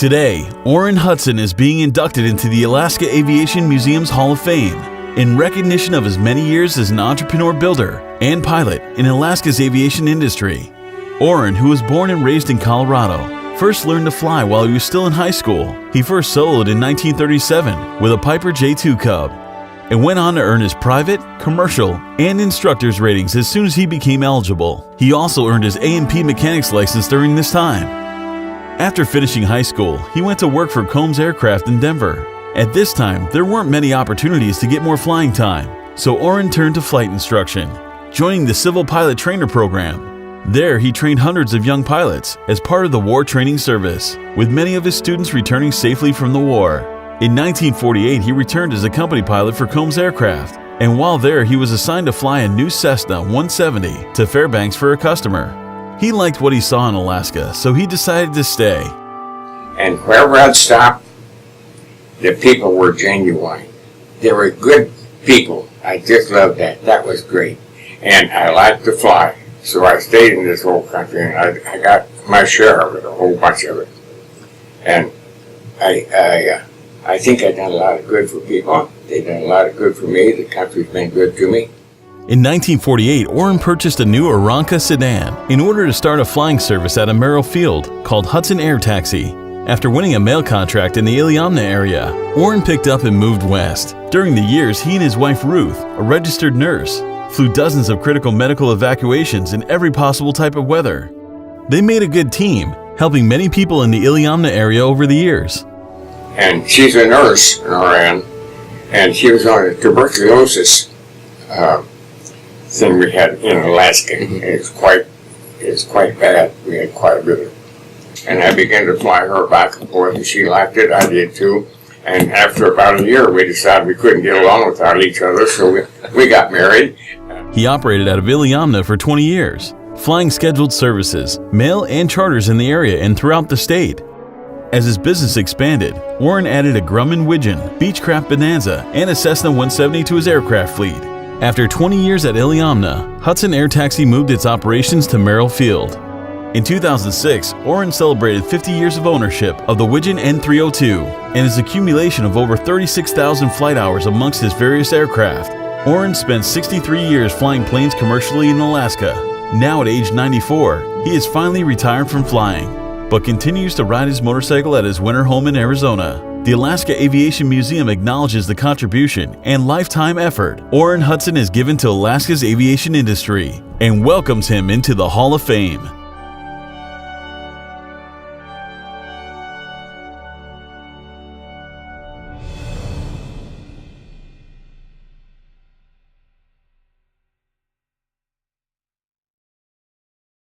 Today, Oren Hudson is being inducted into the Alaska Aviation Museum's Hall of Fame in recognition of his many years as an entrepreneur builder and pilot in Alaska's aviation industry. Oren, who was born and raised in Colorado, first learned to fly while he was still in high school. He first soloed in 1937 with a Piper J2 Cub and went on to earn his private, commercial, and instructor's ratings as soon as he became eligible. He also earned his A&P mechanics license during this time. After finishing high school, he went to work for Combs Aircraft in Denver. At this time, there weren't many opportunities to get more flying time, so Oren turned to flight instruction, joining the Civil Pilot Trainer program. There, he trained hundreds of young pilots as part of the War Training Service, with many of his students returning safely from the war. In 1948, he returned as a company pilot for Combs Aircraft, and while there, he was assigned to fly a new Cessna 170 to Fairbanks for a customer. He liked what he saw in Alaska, so he decided to stay. And wherever I'd stop, the people were genuine. They were good people. I just loved that. That was great. And I liked to fly. So I stayed in this whole country, and I got my share of it, a whole bunch of it. And I think I've done a lot of good for people. They've done a lot of good for me. The country's been good to me. In 1948, Oren purchased a new Aranca sedan in order to start a flying service at a Merrill Field called Hudson Air Taxi. After winning a mail contract in the Iliamna area, Oren picked up and moved west. During the years, he and his wife Ruth, a registered nurse, flew dozens of critical medical evacuations in every possible type of weather. They made a good team, helping many people in the Iliamna area over the years. And she's a nurse in Oren, and she was on a tuberculosis thing we had in Alaska. It's quite bad. We had quite a bit of it. And I began to fly her back and forth, and she liked it. I did too. And after about a year, we decided we couldn't get along without each other, so we got married. He operated out of Iliamna for 20 years, flying scheduled services, mail and charters in the area and throughout the state. As his business expanded, Oren added a Grumman Widgeon, Beechcraft Bonanza, and a Cessna 170 to his aircraft fleet. After 20 years at Iliamna, Hudson Air Taxi moved its operations to Merrill Field. In 2006, Oren celebrated 50 years of ownership of the Widgeon N302 and his accumulation of over 36,000 flight hours amongst his various aircraft. Oren spent 63 years flying planes commercially in Alaska. Now at age 94, he is finally retired from flying, but continues to ride his motorcycle at his winter home in Arizona. The Alaska Aviation Museum acknowledges the contribution and lifetime effort Oren Hudson has given to Alaska's aviation industry and welcomes him into the Hall of Fame.